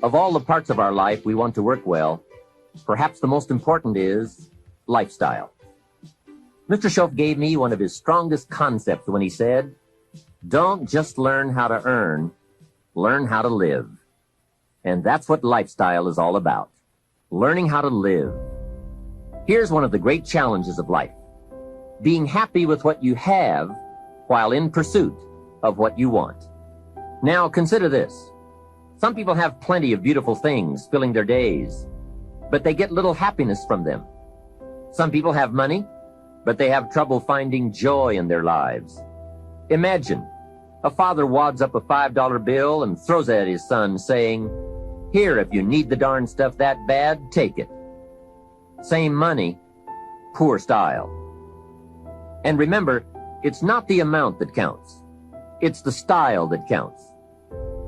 Of all the parts of our life we want to work well, perhaps the most important is lifestyle. Mr. Schoaf gave me one of his strongest concepts when he said, "Don't just learn how to earn, learn how to live." And that's what lifestyle is all about, learning how to live. Here's one of the great challenges of life: being happy with what you have while in pursuit of what you want. Now consider this. Some people have plenty of beautiful things filling their days, but they get little happiness from them. Some people have money, but they have trouble finding joy in their lives. Imagine a father wads up a $5 bill and throws it at his son, saying, "Here, if you need the darn stuff that bad, take it." Same money, poor style. And remember, it's not the amount that counts. It's the style that counts.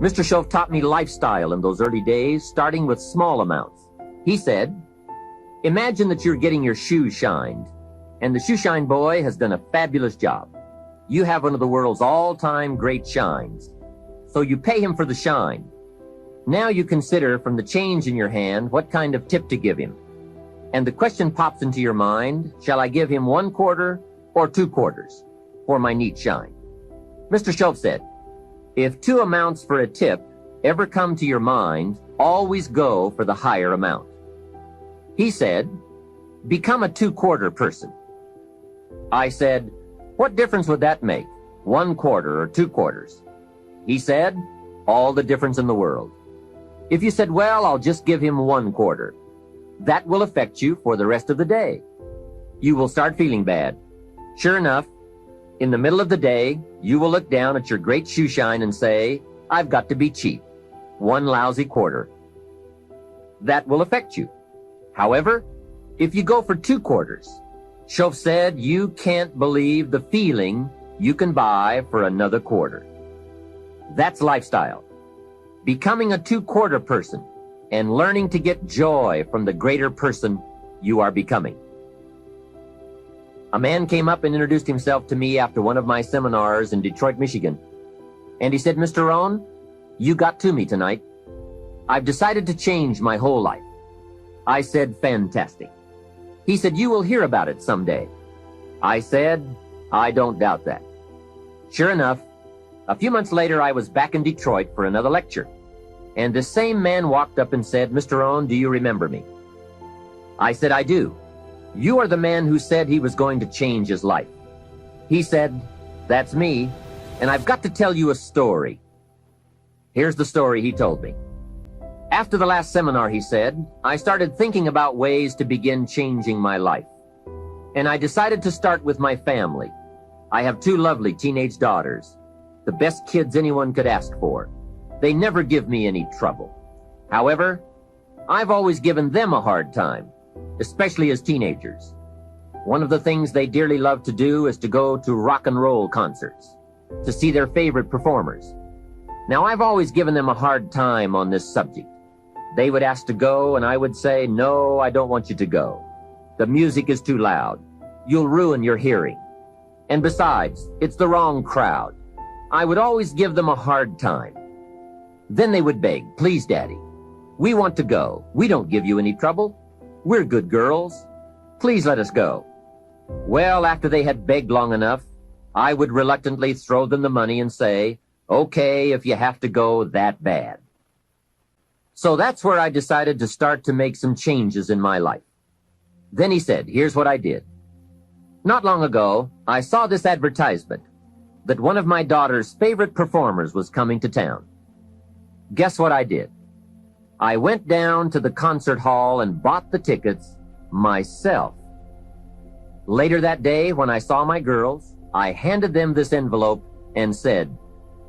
Mr. Schoaf taught me lifestyle in those early days, starting with small amounts. He said, imagine that you're getting your shoes shined, and the shoe shine boy has done a fabulous job. You have one of the world's all-time great shines, so you pay him for the shine. Now you consider from the change in your hand what kind of tip to give him. And the question pops into your mind, shall I give him 1 quarter or 2 quarters for my neat shine? Mr. Schoaf said, if 2 amounts for a tip ever come to your mind, always go for the higher amount. He said, become a 2-quarter person. I said, what difference would that make, 1 quarter or 2 quarters? He said, all the difference in the world. If you said, well, I'll just give him 1 quarter, that will affect you for the rest of the day. You will start feeling bad. Sure enough, in the middle of the day, you will look down at your great shoe shine and say, I've got to be cheap. 1 lousy quarter. That will affect you. However, if you go for 2 quarters, Schoaf said you can't believe the feeling you can buy for another quarter. That's lifestyle. Becoming a 2-quarter person and learning to get joy from the greater person you are becoming. A man came up and introduced himself to me after one of my seminars in Detroit, Michigan. And he said, Mr. Rohn, you got to me tonight. I've decided to change my whole life. I said, fantastic. He said, you will hear about it someday. I said, I don't doubt that. Sure enough, a few months later, I was back in Detroit for another lecture. And the same man walked up and said, Mr. Rohn, do you remember me? I said, I do. You are the man who said he was going to change his life. He said, that's me, and I've got to tell you a story. Here's the story he told me. After the last seminar, he said, I started thinking about ways to begin changing my life. And I decided to start with my family. I have 2 lovely teenage daughters, the best kids anyone could ask for. They never give me any trouble. However, I've always given them a hard time, especially as teenagers. One of the things they dearly love to do is to go to rock and roll concerts, to see their favorite performers. Now, I've always given them a hard time on this subject. They would ask to go, and I would say, no, I don't want you to go. The music is too loud. You'll ruin your hearing. And besides, it's the wrong crowd. I would always give them a hard time. Then they would beg, please, Daddy, we want to go. We don't give you any trouble. We're good girls. Please let us go. Well, after they had begged long enough, I would reluctantly throw them the money and say, okay, if you have to go that bad. So that's where I decided to start to make some changes in my life. Then he said, here's what I did. Not long ago, I saw this advertisement that one of my daughter's favorite performers was coming to town. Guess what I did? I went down to the concert hall and bought the tickets myself. Later that day, when I saw my girls, I handed them this envelope and said,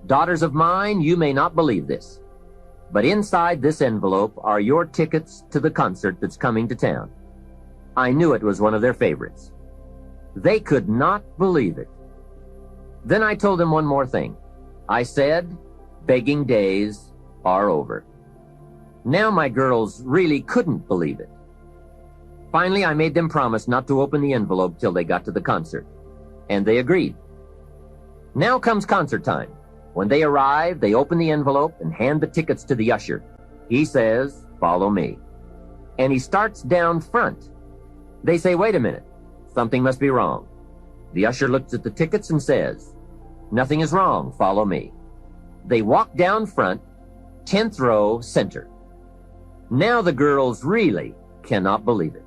daughters of mine, you may not believe this, but inside this envelope are your tickets to the concert that's coming to town. I knew it was one of their favorites. They could not believe it. Then I told them one more thing. I said, begging days are over. Now my girls really couldn't believe it. Finally, I made them promise not to open the envelope till they got to the concert, and they agreed. Now comes concert time. When they arrive, they open the envelope and hand the tickets to the usher. He says, "Follow me." And he starts down front. They say, "Wait a minute. Something must be wrong." The usher looks at the tickets and says, "Nothing is wrong. Follow me." They walk down front, 10th row, center. Now the girls really cannot believe it.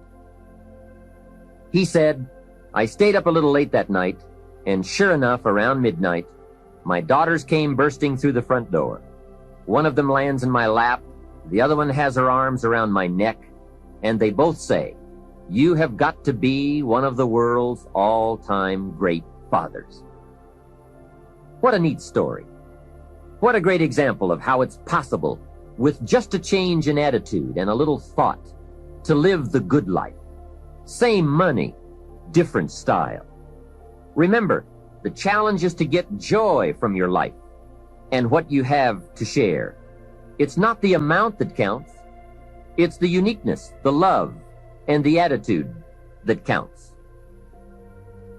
He said, "I stayed up a little late that night, and sure enough, around midnight, my daughters came bursting through the front door. One of them lands in my lap, the other one has her arms around my neck, and they both say, 'You have got to be one of the world's all-time great fathers.'" What a neat story. What a great example of how it's possible, with just a change in attitude and a little thought, to live the good life. Same money, different style. Remember, the challenge is to get joy from your life and what you have to share. It's not the amount that counts. It's the uniqueness, the love, and the attitude that counts.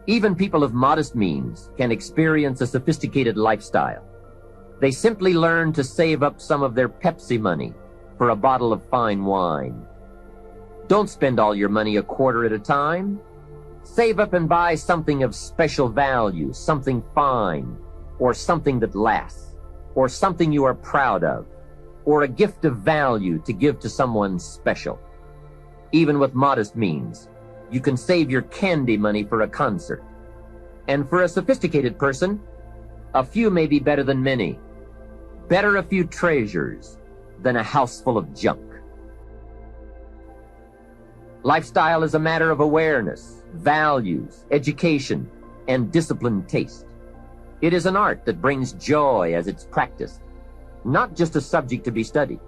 Even people of modest means can experience a sophisticated lifestyle. They simply learn to save up some of their Pepsi money for a bottle of fine wine. Don't spend all your money a quarter at a time. Save up and buy something of special value, something fine, or something that lasts, or something you are proud of, or a gift of value to give to someone special. Even with modest means, you can save your candy money for a concert. And for a sophisticated person, a few may be better than many. Better a few treasures than a house full of junk. Lifestyle is a matter of awareness, values, education, and disciplined taste. It is an art that brings joy as it's practiced, not just a subject to be studied.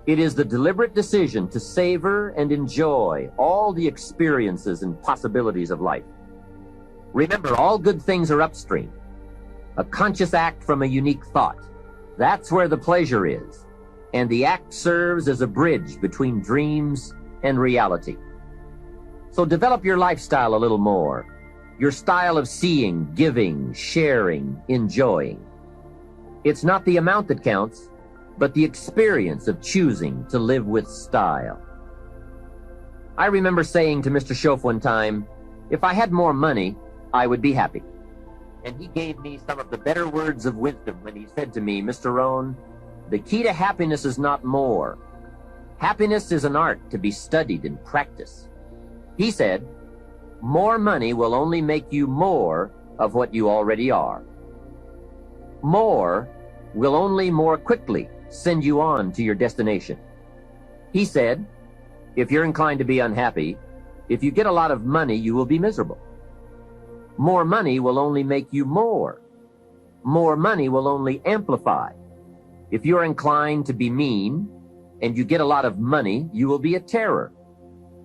It is the deliberate decision to savor and enjoy all the experiences and possibilities of life. Remember, all good things are upstream. A conscious act from a unique thought. That's where the pleasure is. And the act serves as a bridge between dreams and reality. So develop your lifestyle a little more. Your style of seeing, giving, sharing, enjoying. It's not the amount that counts, but the experience of choosing to live with style. I remember saying to Mr. Schoaf one time, if I had more money, I would be happy. And he gave me some of the better words of wisdom when he said to me, "Mr. Rohn, the key to happiness is not more. Happiness is an art to be studied and practiced." He said, "More money will only make you more of what you already are. More will only more quickly send you on to your destination." He said, "If you're inclined to be unhappy, if you get a lot of money, you will be miserable. More money will only make you more. More money will only amplify. If you're inclined to be mean and you get a lot of money, you will be a terror.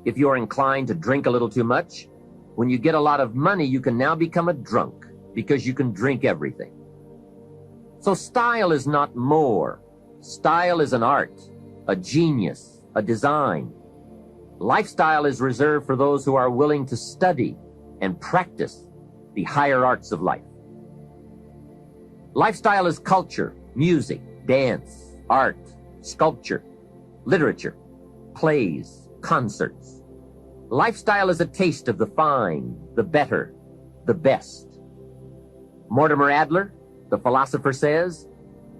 If you're inclined to drink a little too much, when you get a lot of money, you can now become a drunk because you can drink everything." So style is not more. Style is an art, a genius, a design. Lifestyle is reserved for those who are willing to study and practice the higher arts of life. Lifestyle is culture, music, dance, art, sculpture, literature, plays, concerts. Lifestyle is a taste of the fine, the better, the best. Mortimer Adler, the philosopher, says,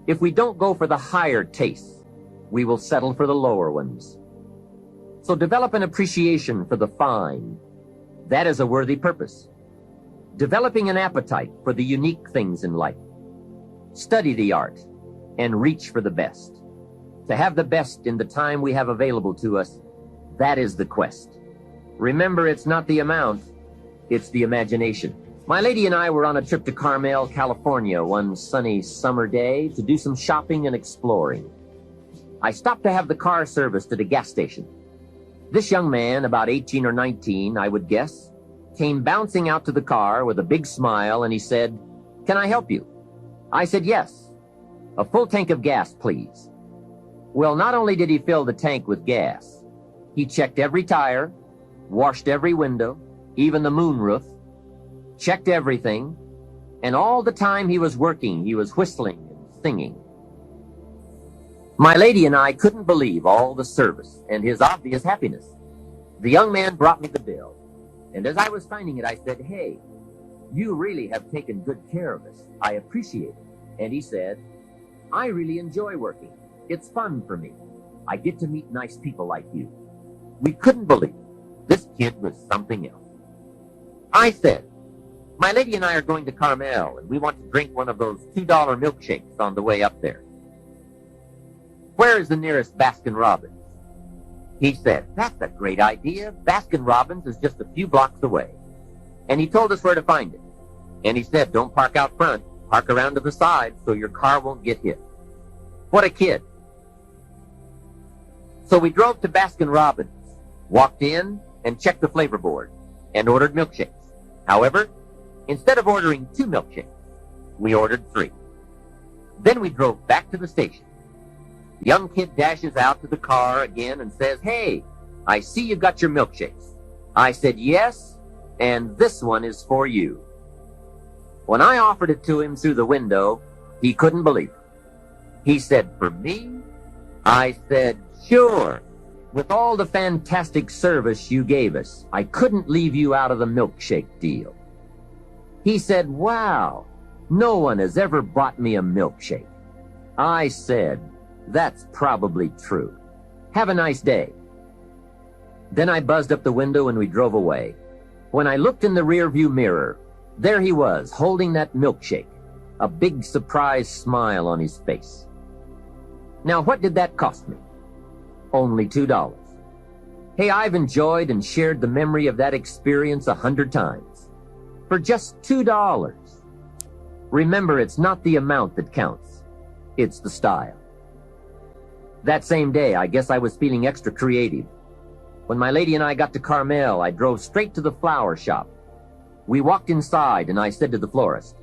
if we don't go for the higher tastes, we will settle for the lower ones. So develop an appreciation for the fine. That is a worthy purpose. Developing an appetite for the unique things in life. Study the art and reach for the best. To have the best in the time we have available to us, that is the quest. Remember, it's not the amount, it's the imagination. My lady and I were on a trip to Carmel, California one sunny summer day to do some shopping and exploring. I stopped to have the car serviced at a gas station. This young man, about 18 or 19, I would guess, came bouncing out to the car with a big smile, and he said, "Can I help you?" I said, "Yes. A full tank of gas, please." Well, not only did he fill the tank with gas, he checked every tire, washed every window, even the moonroof, checked everything, and all the time he was working, he was whistling and singing. My lady and I couldn't believe all the service and his obvious happiness. The young man brought me the bill, and as I was signing it, I said, "Hey, you really have taken good care of us. I appreciate it." And he said, "I really enjoy working. It's fun for me. I get to meet nice people like you." We couldn't believe it. This kid was something else. I said, "My lady and I are going to Carmel, and we want to drink one of those $2 milkshakes on the way up there. Where is the nearest Baskin-Robbins?" He said, "That's a great idea. Baskin-Robbins is just a few blocks away." And he told us where to find it. And he said, "Don't park out front. Park around to the side so your car won't get hit." What a kid. So we drove to Baskin-Robbins, walked in, and checked the flavor board, and ordered milkshakes. However, instead of ordering 2 milkshakes, we ordered 3. Then we drove back to the station. The young kid dashes out to the car again and says, "Hey, I see you got your milkshakes." I said, "Yes, and this one is for you." When I offered it to him through the window, he couldn't believe it. He said, "For me?" I said, "Sure. With all the fantastic service you gave us, I couldn't leave you out of the milkshake deal." He said, "Wow, no one has ever bought me a milkshake." I said, "That's probably true. Have a nice day." Then I buzzed up the window and we drove away. When I looked in the rearview mirror, there he was, holding that milkshake, a big surprised smile on his face. Now, what did that cost me? Only $2. Hey, I've enjoyed and shared the memory of that experience 100 times. For just $2. Remember, it's not the amount that counts. It's the style. That same day, I guess I was feeling extra creative. When my lady and I got to Carmel, I drove straight to the flower shop. We walked inside, and I said to the florist,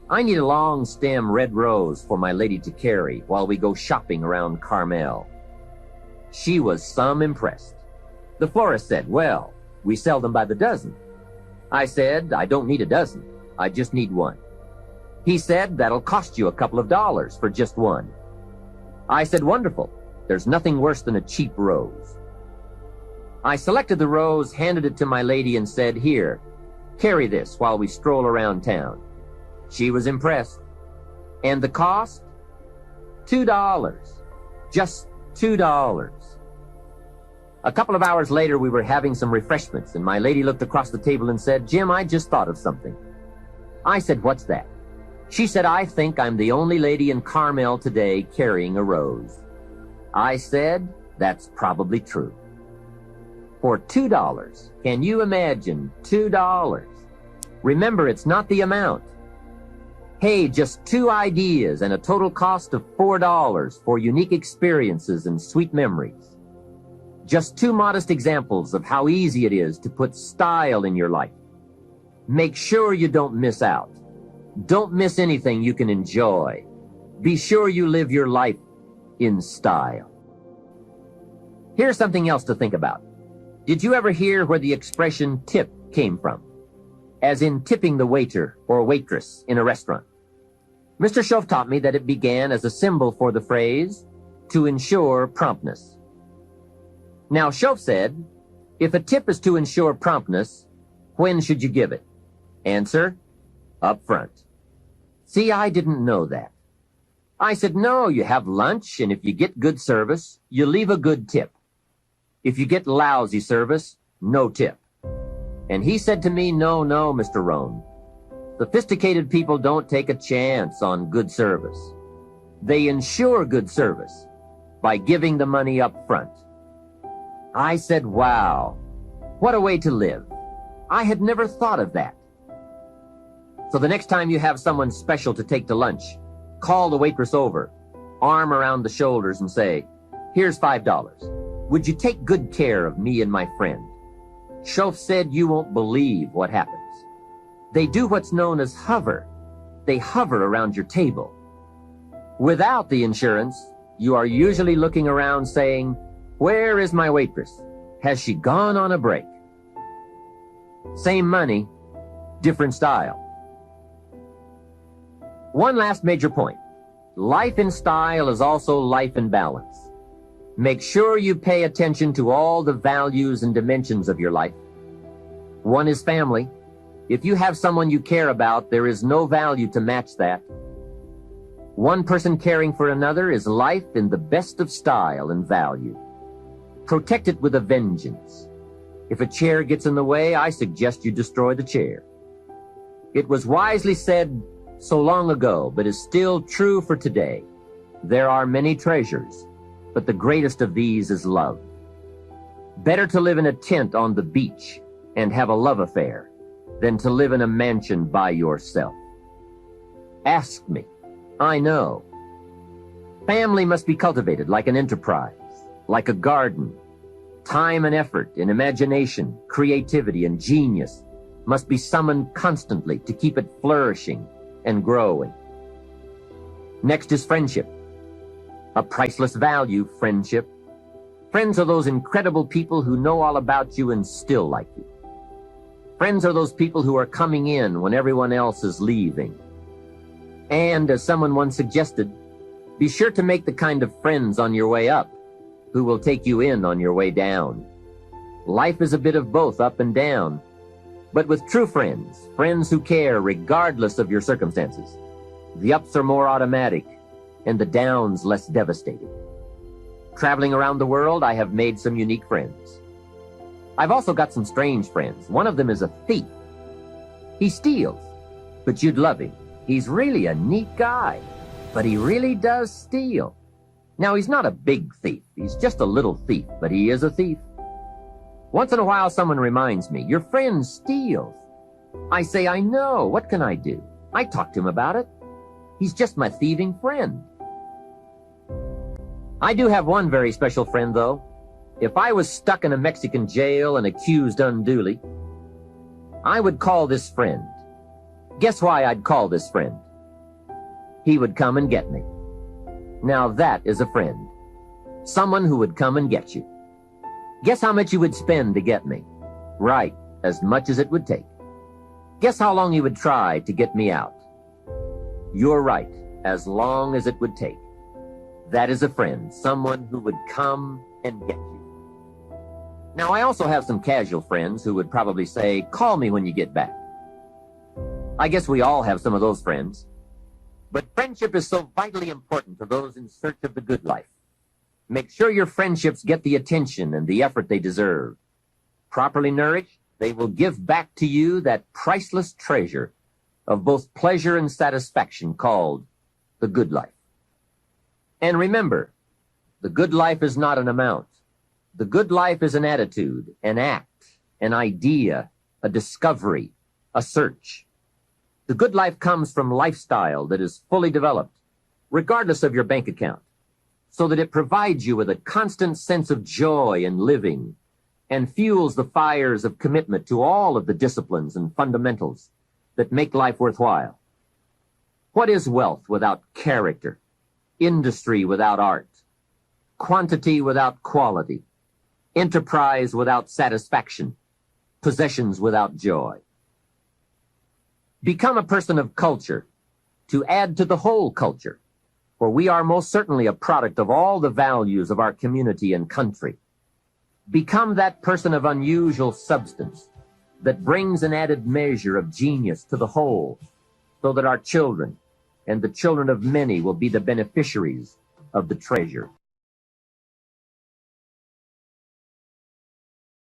"I need a long stem red rose for my lady to carry while we go shopping around Carmel." She was some impressed. The florist said, "Well, we sell them by the dozen." I said, "I don't need a dozen. I just need one." He said, "That'll cost you a couple of dollars for just one." I said, "Wonderful. There's nothing worse than a cheap rose." I selected the rose, handed it to my lady, and said, "Here, carry this while we stroll around town." She was impressed. And the cost? $2. Just $2. A couple of hours later, we were having some refreshments, and my lady looked across the table and said, "Jim, I just thought of something." I said, "What's that?" She said, "I think I'm the only lady in Carmel today carrying a rose." I said, "That's probably true." For $2, can you imagine $2? Remember, it's not the amount. Hey, just 2 ideas and a total cost of $4 for unique experiences and sweet memories. Just 2 modest examples of how easy it is to put style in your life. Make sure you don't miss out. Don't miss anything you can enjoy. Be sure you live your life in style. Here's something else to think about. Did you ever hear where the expression tip came from? As in tipping the waiter or waitress in a restaurant. Mr. Schoaf taught me that it began as a symbol for the phrase, "to ensure promptness." Now, Schoaf said, if a tip is to ensure promptness, when should you give it? Answer, up front. See, I didn't know that. I said, no, you have lunch, and if you get good service, you leave a good tip. If you get lousy service, no tip. And he said to me, no, Mr. Rohn. Sophisticated people don't take a chance on good service. They ensure good service by giving the money up front. I said, wow, what a way to live. I had never thought of that. So the next time you have someone special to take to lunch, call the waitress over, arm around the shoulders, and say, here's $5. Would you take good care of me and my friend? Schoaf said you won't believe what happens. They do what's known as hover. They hover around your table. Without the insurance, you are usually looking around saying, where is my waitress? Has she gone on a break? Same money, different style. One last major point. Life in style is also life in balance. Make sure you pay attention to all the values and dimensions of your life. One is family. If you have someone you care about, there is no value to match that. One person caring for another is life in the best of style and value. Protect it with a vengeance. If a chair gets in the way, I suggest you destroy the chair. It was wisely said so long ago, but is still true for today. There are many treasures, but the greatest of these is love. Better to live in a tent on the beach and have a love affair than to live in a mansion by yourself. Ask me. I know. Family must be cultivated like an enterprise, like a garden. Time and effort and imagination, creativity and genius must be summoned constantly to keep it flourishing and growing. Next is friendship. A priceless value, friendship. Friends are those incredible people who know all about you and still like you. Friends are those people who are coming in when everyone else is leaving. And, as someone once suggested, be sure to make the kind of friends on your way up who will take you in on your way down. Life is a bit of both, up and down. But with true friends, friends who care regardless of your circumstances, the ups are more automatic and the downs less devastating. Traveling around the world, I have made some unique friends. I've also got some strange friends. One of them is a thief. He steals, but you'd love him. He's really a neat guy, but he really does steal. Now, he's not a big thief. He's just a little thief, but he is a thief. Once in a while, someone reminds me, your friend steals. I say, I know. What can I do? I talk to him about it. He's just my thieving friend. I do have one very special friend, though. If I was stuck in a Mexican jail and accused unduly, I would call this friend. Guess why I'd call this friend? He would come and get me. Now that is a friend. Someone who would come and get you. Guess how much you would spend to get me? Right, as much as it would take. Guess how long you would try to get me out? You're right, as long as it would take. That is a friend, someone who would come and get you. Now, I also have some casual friends who would probably say, call me when you get back. I guess we all have some of those friends. But friendship is so vitally important to those in search of the good life. Make sure your friendships get the attention and the effort they deserve. Properly nourished, they will give back to you that priceless treasure of both pleasure and satisfaction called the good life. And remember, the good life is not an amount. The good life is an attitude, an act, an idea, a discovery, a search. The good life comes from lifestyle that is fully developed, regardless of your bank account, so that it provides you with a constant sense of joy in living and fuels the fires of commitment to all of the disciplines and fundamentals that make life worthwhile. What is wealth without character? Industry without art? Quantity without quality? Enterprise without satisfaction? Possessions without joy? Become a person of culture to add to the whole culture, for we are most certainly a product of all the values of our community and country. Become that person of unusual substance that brings an added measure of genius to the whole, so that our children and the children of many will be the beneficiaries of the treasure.